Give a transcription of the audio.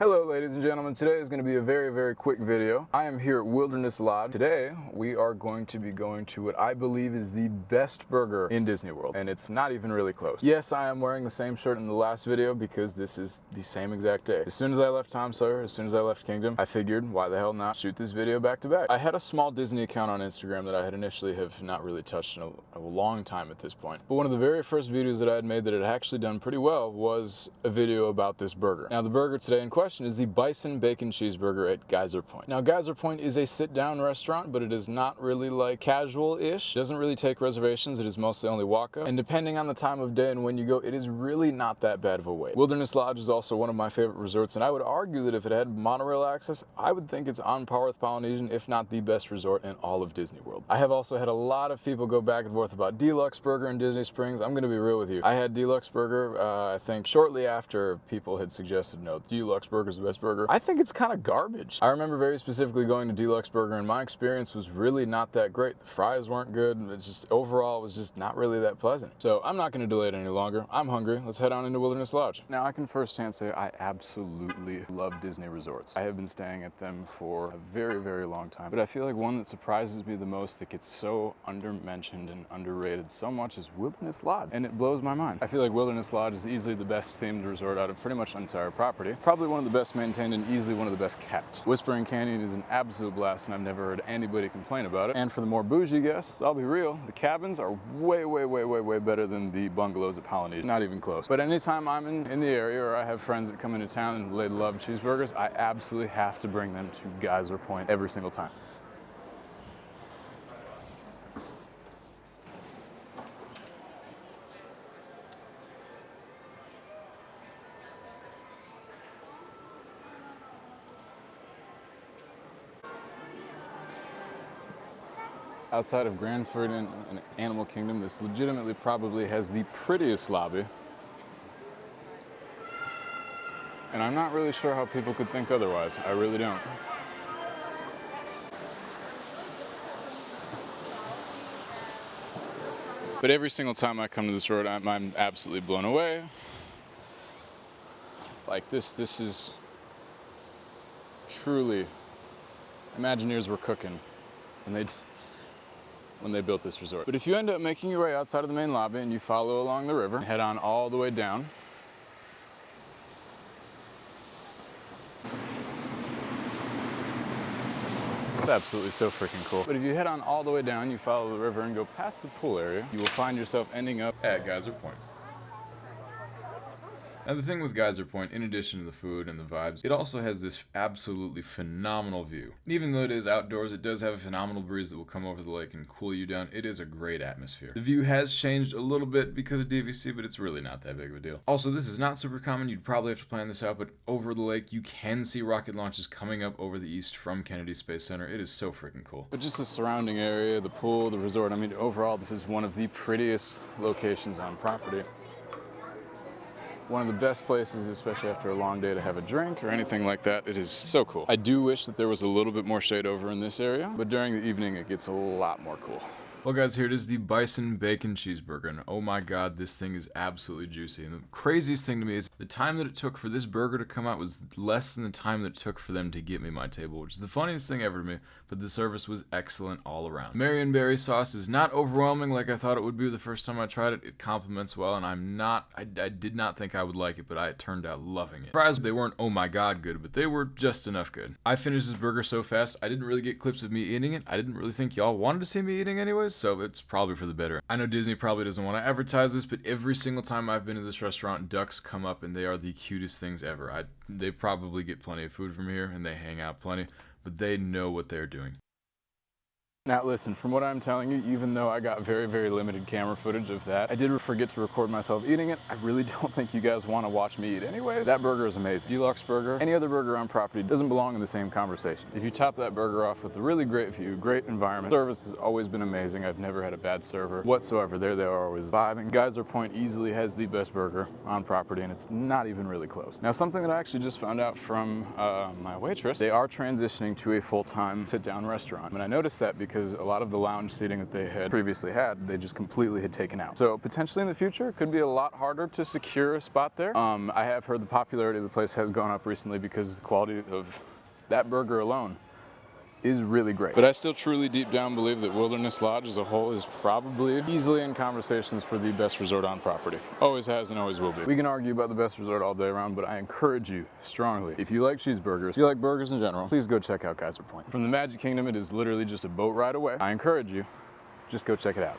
Hello ladies and gentlemen, today is going to be a very quick video. I am here at Wilderness Lodge. Today we are going to be going to what I believe is the best burger in Disney World, and it's not even really close. Yes, I am wearing the same shirt in the last video because this is the same exact day. As soon as I left Tom Sawyer, as soon as I left Kingdom, I figured why the hell not shoot this video back to back. I had a small Disney account on Instagram that I had initially have not really touched in a long time at this point. But one of the very first videos that I had made that had actually done pretty well was a video about this burger. Now the burger today in question is the Bison Bacon Cheeseburger at Geyser Point. Now Geyser Point is a sit-down restaurant, but it is not really like casual-ish. It doesn't really take reservations, it is mostly only walk-up. And depending on the time of day and when you go, it is really not that bad of a wait. Wilderness Lodge is also one of my favorite resorts, and I would argue that if it had monorail access, I would think it's on par with Polynesian, if not the best resort in all of Disney World. I have also had a lot of people go back and forth about Deluxe Burger in Disney Springs. I'm gonna be real with you. I had Deluxe Burger, I think shortly after people had suggested, no, Deluxe Burger's the best burger. I think it's kind of garbage. I remember very specifically going to Deluxe Burger, and my experience was really not that great. The fries weren't good, and it's just overall it was just not really that pleasant. So I'm not going to delay it any longer. I'm hungry. Let's head on into Wilderness Lodge. Now I can firsthand say I absolutely love Disney resorts. I have been staying at them for a very long time, but I feel like one that surprises me the most, that gets so under-mentioned and underrated so much, is Wilderness Lodge, and it blows my mind. I feel like Wilderness Lodge is easily the best themed resort out of pretty much the entire property. Probably one of the best maintained and easily one of the best kept. Whispering Canyon is an absolute blast, and I've never heard anybody complain about it. And for the more bougie guests, I'll be real, the cabins are way better than the bungalows at Polynesian. Not even close. But anytime I'm in the area, or I have friends that come into town and they love cheeseburgers, I absolutely have to bring them to Geyser Point every single time. Outside of Grand Floridian and Animal Kingdom, this legitimately probably has the prettiest lobby. And I'm not really sure how people could think otherwise. I really don't. But every single time I come to this resort, I'm absolutely blown away. Like this is truly, Imagineers were cooking, and when they built this resort. But if you end up making your way outside of the main lobby and you follow along the river, head on all the way down. It's absolutely so freaking cool. But if you head on all the way down, you follow the river and go past the pool area, you will find yourself ending up at Geyser Point. Now the thing with Geyser Point, in addition to the food and the vibes, it also has this absolutely phenomenal view. And even though it is outdoors, it does have a phenomenal breeze that will come over the lake and cool you down. It is a great atmosphere. The view has changed a little bit because of DVC, but it's really not that big of a deal. Also, this is not super common. You'd probably have to plan this out, but over the lake, you can see rocket launches coming up over the east from Kennedy Space Center. It is so freaking cool. But just the surrounding area, the pool, the resort, I mean, overall, this is one of the prettiest locations on property. One of the best places, especially after a long day, to have a drink or anything like that. It is so cool. I do wish that there was a little bit more shade over in this area, but during the evening it gets a lot more cool. Well guys, here it is, the Bison Bacon Cheeseburger, and oh my god, this thing is absolutely juicy. And the craziest thing to me is the time that it took for this burger to come out was less than the time that it took for them to get me my table, which is the funniest thing ever to me, but the service was excellent all around. Marionberry sauce is not overwhelming like I thought it would be the first time I tried it. It complements well, and I did not think I would like it, but I turned out loving it. Fries, they weren't oh my god good, but they were just enough good. I finished this burger so fast, I didn't really get clips of me eating it. I didn't really think y'all wanted to see me eating anyways, so it's probably for the better. I know Disney probably doesn't want to advertise this, but every single time I've been to this restaurant, ducks come up and they are the cutest things ever. They probably get plenty of food from here and they hang out plenty, but they know what they're doing. Now listen, from what I'm telling you, even though I got very limited camera footage of that, I did forget to record myself eating it. I really don't think you guys want to watch me eat anyways. That burger is amazing. Deluxe Burger, any other burger on property doesn't belong in the same conversation. If you top that burger off with a really great view, great environment, service has always been amazing. I've never had a bad server whatsoever. They are always vibing. Geyser Point easily has the best burger on property, and it's not even really close. Now something that I actually just found out from my waitress, they are transitioning to a full-time sit-down restaurant. And I noticed that because because a lot of the lounge seating that they had previously had, they just completely had taken out. So potentially in the future, it could be a lot harder to secure a spot there. I have heard the popularity of the place has gone up recently because the quality of that burger alone is really great. But I still truly deep down believe that Wilderness Lodge as a whole is probably easily in conversations for the best resort on property. Always has and always will be. We can argue about the best resort all day around, but I encourage you strongly, if you like cheeseburgers, if you like burgers in general, please go check out Geyser Point. From the Magic Kingdom, it is literally just a boat ride away. I encourage you, just go check it out.